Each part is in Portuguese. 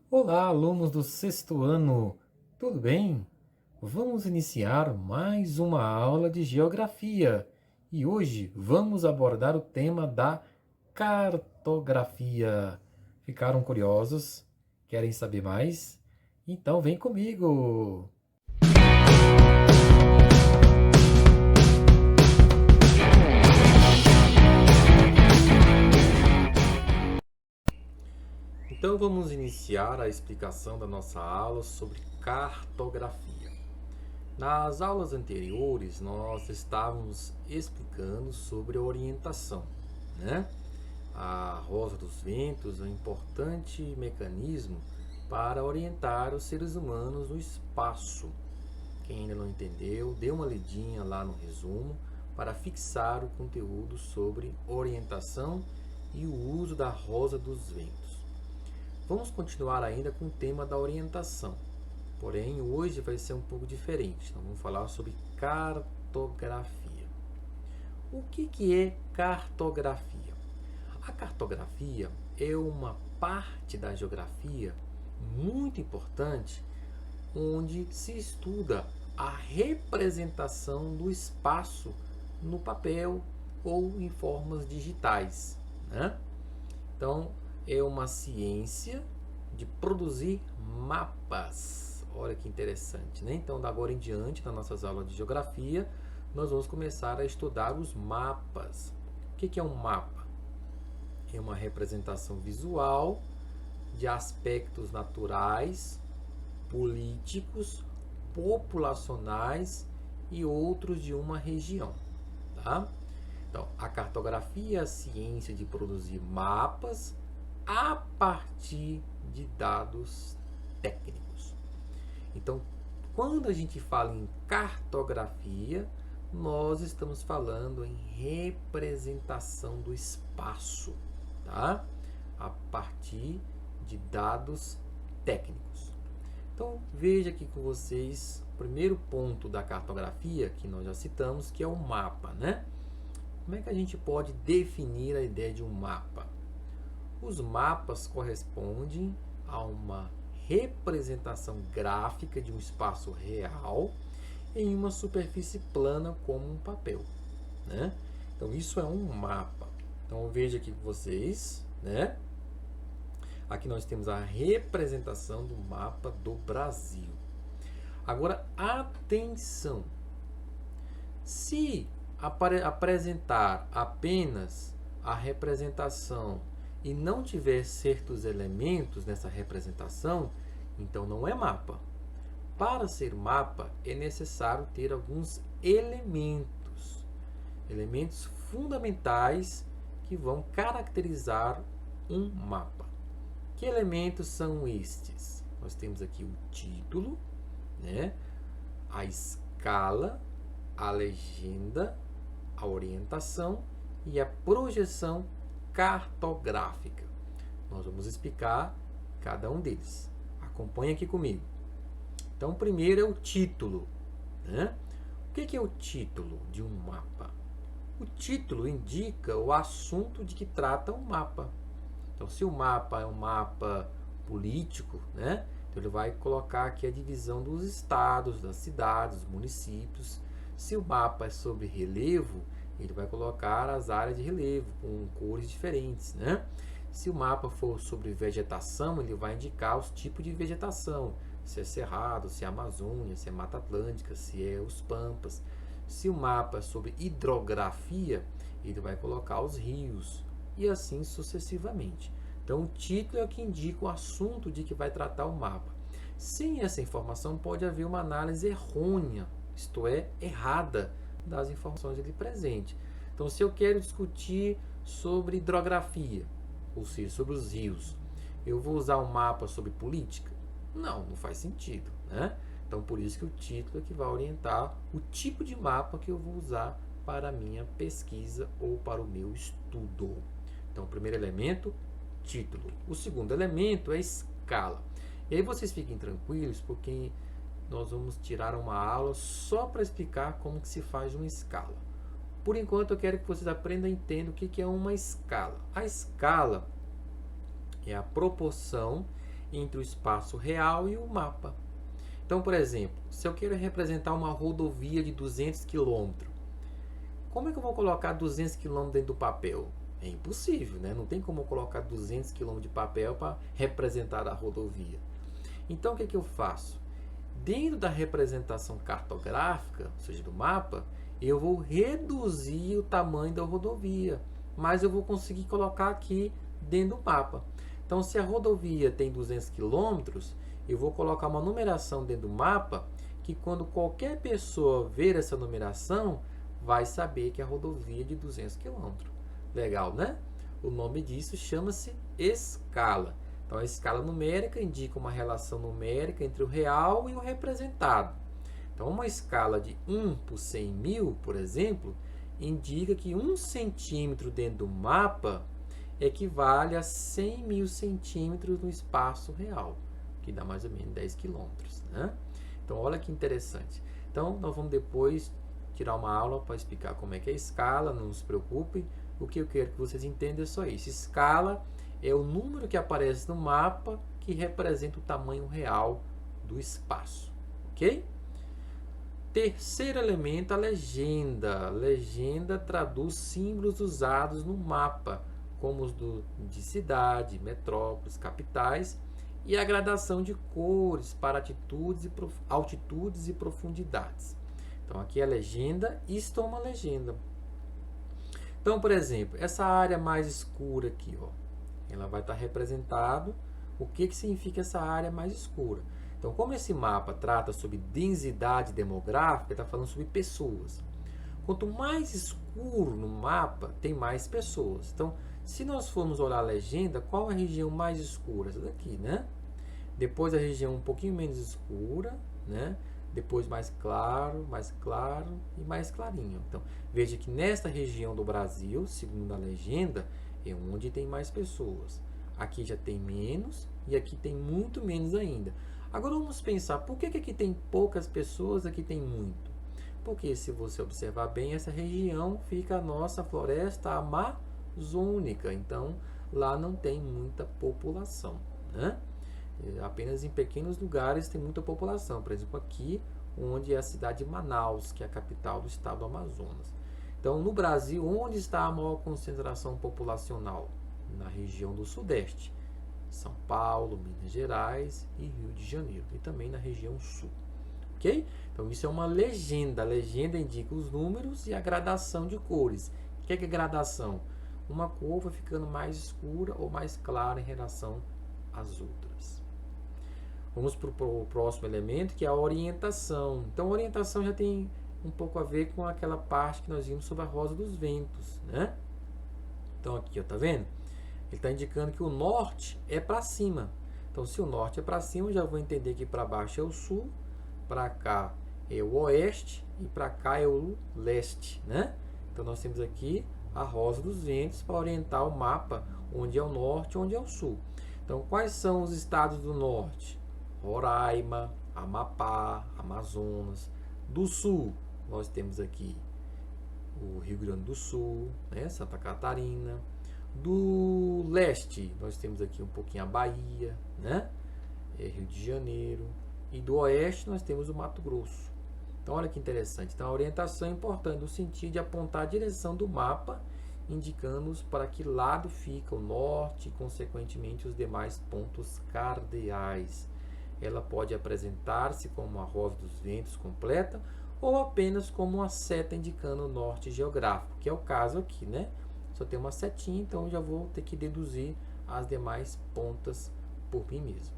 Olá, alunos do sexto ano, tudo bem? Vamos iniciar mais uma aula de geografia e hoje vamos abordar o tema da cartografia. Ficaram curiosos? Querem saber mais? Então vem comigo! Então vamos iniciar a explicação da nossa aula sobre cartografia. Nas aulas anteriores, nós estávamos explicando sobre a orientação, né? A rosa dos ventos é um importante mecanismo para orientar os seres humanos no espaço. Quem ainda não entendeu, dê uma lidinha lá no resumo para fixar o conteúdo sobre orientação e o uso da rosa dos ventos. Vamos continuar ainda com o tema da orientação. Porém, hoje vai ser um pouco diferente. Então, vamos falar sobre cartografia. O que é cartografia? A cartografia é uma parte da geografia muito importante onde se estuda a representação do espaço no papel ou em formas digitais, né? Então, é uma ciência de produzir mapas. Olha que interessante, né? Então, da agora em diante, nas nossas aulas de geografia, nós vamos começar a estudar os mapas. O que é um mapa? É uma representação visual de aspectos naturais, políticos, populacionais e outros de uma região, tá? Então, a cartografia é a ciência de produzir mapas a partir de dados técnicos. Então, quando a gente fala em cartografia, nós estamos falando em representação do espaço, tá? A partir de dados técnicos. Então, veja aqui com vocês o primeiro ponto da cartografia que nós já citamos, que é o mapa, né? Como é que a gente pode definir a ideia de um mapa? Os mapas correspondem a uma representação gráfica de um espaço real em uma superfície plana como um papel, né? Então isso é um mapa. Então veja aqui com vocês, né? Aqui nós temos a representação do mapa do Brasil. Agora atenção, se apresentar apenas a representação e não tiver certos elementos nessa representação, então não é mapa. Para ser mapa, é necessário ter alguns elementos fundamentais que vão caracterizar um mapa. Que elementos são estes? Nós temos aqui o título, né? A escala, a legenda, a orientação e a projeção cartográfica. Nós vamos explicar cada um deles. Acompanhe aqui comigo. Então, o primeiro é o título, né? O que é o título de um mapa? O título indica o assunto de que trata o mapa. Então, se o mapa é um mapa político, né? Então, ele vai colocar aqui a divisão dos estados, das cidades, dos municípios. Se o mapa é sobre relevo, ele vai colocar as áreas de relevo com cores diferentes, né? Se o mapa for sobre vegetação, ele vai indicar os tipos de vegetação, se é cerrado, se é Amazônia, se é Mata Atlântica, se é os Pampas. Se o mapa é sobre hidrografia, ele vai colocar os rios e assim sucessivamente. Então, o título é o que indica o assunto de que vai tratar o mapa. Sem essa informação, pode haver uma análise errônea, isto é, errada, das informações ali presentes. Então, se eu quero discutir sobre hidrografia, ou seja, sobre os rios, eu vou usar um mapa sobre política? Não faz sentido, né? Então, por isso que o título é que vai orientar o tipo de mapa que eu vou usar para a minha pesquisa ou para o meu estudo. Então, o primeiro elemento, título. O segundo elemento é escala. E aí vocês fiquem tranquilos, porque nós vamos tirar uma aula só para explicar como que se faz uma escala. Por enquanto, eu quero que vocês aprendam e entendam o que é uma escala. A escala é a proporção entre o espaço real e o mapa. Então, por exemplo, se eu quero representar uma rodovia de 200 km, como é que eu vou colocar 200 km dentro do papel? É impossível, né? Não tem como eu colocar 200 km de papel para representar a rodovia. Então, o que eu faço? Dentro da representação cartográfica, ou seja, do mapa, eu vou reduzir o tamanho da rodovia, mas eu vou conseguir colocar aqui dentro do mapa. Então, se a rodovia tem 200 km, eu vou colocar uma numeração dentro do mapa que quando qualquer pessoa ver essa numeração, vai saber que a rodovia é de 200 km. Legal, né? O nome disso chama-se escala. Então, a escala numérica indica uma relação numérica entre o real e o representado. Então, uma escala de 1 por 100 mil, por exemplo, indica que 1 centímetro dentro do mapa equivale a 100 mil centímetros no espaço real, que dá mais ou menos 10 quilômetros, né? Então, olha que interessante. Então, nós vamos depois tirar uma aula para explicar como é que é a escala, não se preocupem. O que eu quero que vocês entendam é só isso. Escala é o número que aparece no mapa que representa o tamanho real do espaço, ok? Terceiro elemento, a legenda. A legenda traduz símbolos usados no mapa, como os de cidade, metrópoles, capitais, e a gradação de cores para altitudes e profundidades. Então, aqui é a legenda, isto é uma legenda. Então, por exemplo, essa área mais escura aqui, ó, ela vai estar representado. O que significa essa área mais escura? Então, como esse mapa trata sobre densidade demográfica, está falando sobre pessoas. Quanto mais escuro no mapa, tem mais pessoas. Então, se nós formos olhar a legenda, qual é a região mais escura? Essa daqui, né? Depois a região um pouquinho menos escura, né? Depois mais claro e mais clarinho. Então, veja que nesta região do Brasil, segundo a legenda, é onde tem mais pessoas. Aqui já tem menos e aqui tem muito menos ainda. Agora vamos pensar, por que aqui tem poucas pessoas, aqui tem muito? Porque se você observar bem, essa região fica a nossa floresta amazônica. Então, lá não tem muita população, né? Apenas em pequenos lugares tem muita população. Por exemplo, aqui, onde é a cidade de Manaus, que é a capital do estado do Amazonas. Então, no Brasil, onde está a maior concentração populacional? Na região do Sudeste. São Paulo, Minas Gerais e Rio de Janeiro. E também na região Sul. Ok? Então, isso é uma legenda. A legenda indica os números e a gradação de cores. O que é gradação? Uma cor vai ficando mais escura ou mais clara em relação às outras. Vamos para o próximo elemento, que é a orientação. Então, a orientação já tem um pouco a ver com aquela parte que nós vimos sobre a rosa dos ventos, né? Então, aqui, ó, tá vendo? Ele está indicando que o norte é para cima. Então, se o norte é para cima, eu já vou entender que para baixo é o sul, para cá é o oeste e para cá é o leste, né? Então, nós temos aqui a rosa dos ventos para orientar o mapa, onde é o norte e onde é o sul. Então, quais são os estados do norte? Roraima, Amapá, Amazonas. Do sul, nós temos aqui o Rio Grande do Sul, né? Santa Catarina. Do leste, nós temos aqui um pouquinho a Bahia, né? Rio de Janeiro. E do oeste, nós temos o Mato Grosso. Então, olha que interessante. Então, a orientação é importante no sentido de apontar a direção do mapa, indicando-nos para que lado fica o norte e, consequentemente, os demais pontos cardeais. Ela pode apresentar-se como a rosa dos ventos completa ou apenas como uma seta indicando o norte geográfico, que é o caso aqui, né? Só tem uma setinha, então eu já vou ter que deduzir as demais pontas por mim mesmo.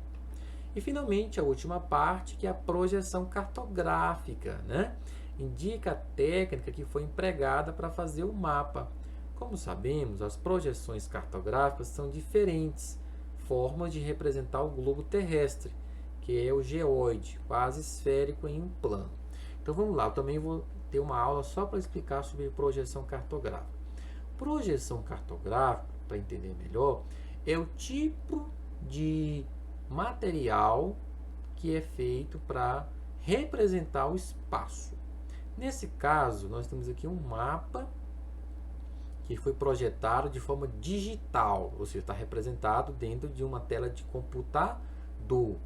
E finalmente a última parte, que é a projeção cartográfica, né? Indica a técnica que foi empregada para fazer o mapa. Como sabemos, as projeções cartográficas são diferentes formas de representar o globo terrestre, que é o geóide, quase esférico em um plano. Então vamos lá, eu também vou ter uma aula só para explicar sobre projeção cartográfica. Projeção cartográfica, para entender melhor, é o tipo de material que é feito para representar o espaço. Nesse caso, nós temos aqui um mapa que foi projetado de forma digital, ou seja, está representado dentro de uma tela de computador computador.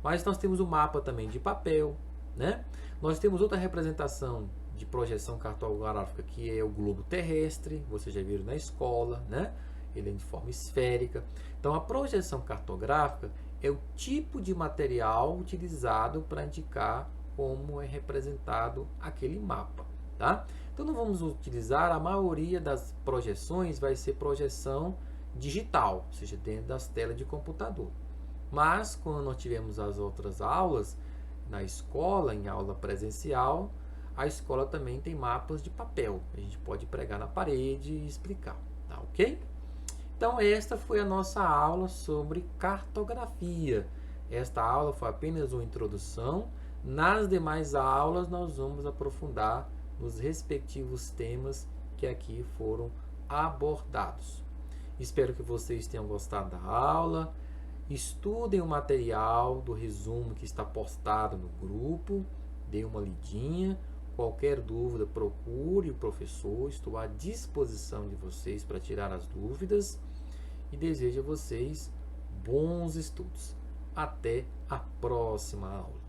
Mas nós temos o mapa também de papel, né? Nós temos outra representação de projeção cartográfica, que é o globo terrestre, vocês já viram na escola, né? Ele é de forma esférica. Então, a projeção cartográfica é o tipo de material utilizado para indicar como é representado aquele mapa, tá? Então, não vamos utilizar, a maioria das projeções vai ser projeção digital, ou seja, dentro das telas de computador. Mas, quando nós tivemos as outras aulas, na escola, em aula presencial, a escola também tem mapas de papel. A gente pode pregar na parede e explicar, tá ok? Então, esta foi a nossa aula sobre cartografia. Esta aula foi apenas uma introdução. Nas demais aulas, nós vamos aprofundar nos respectivos temas que aqui foram abordados. Espero que vocês tenham gostado da aula. Estudem o material do resumo que está postado no grupo. Dê uma lidinha. Qualquer dúvida, procure o professor. Estou à disposição de vocês para tirar as dúvidas. E desejo a vocês bons estudos. Até a próxima aula.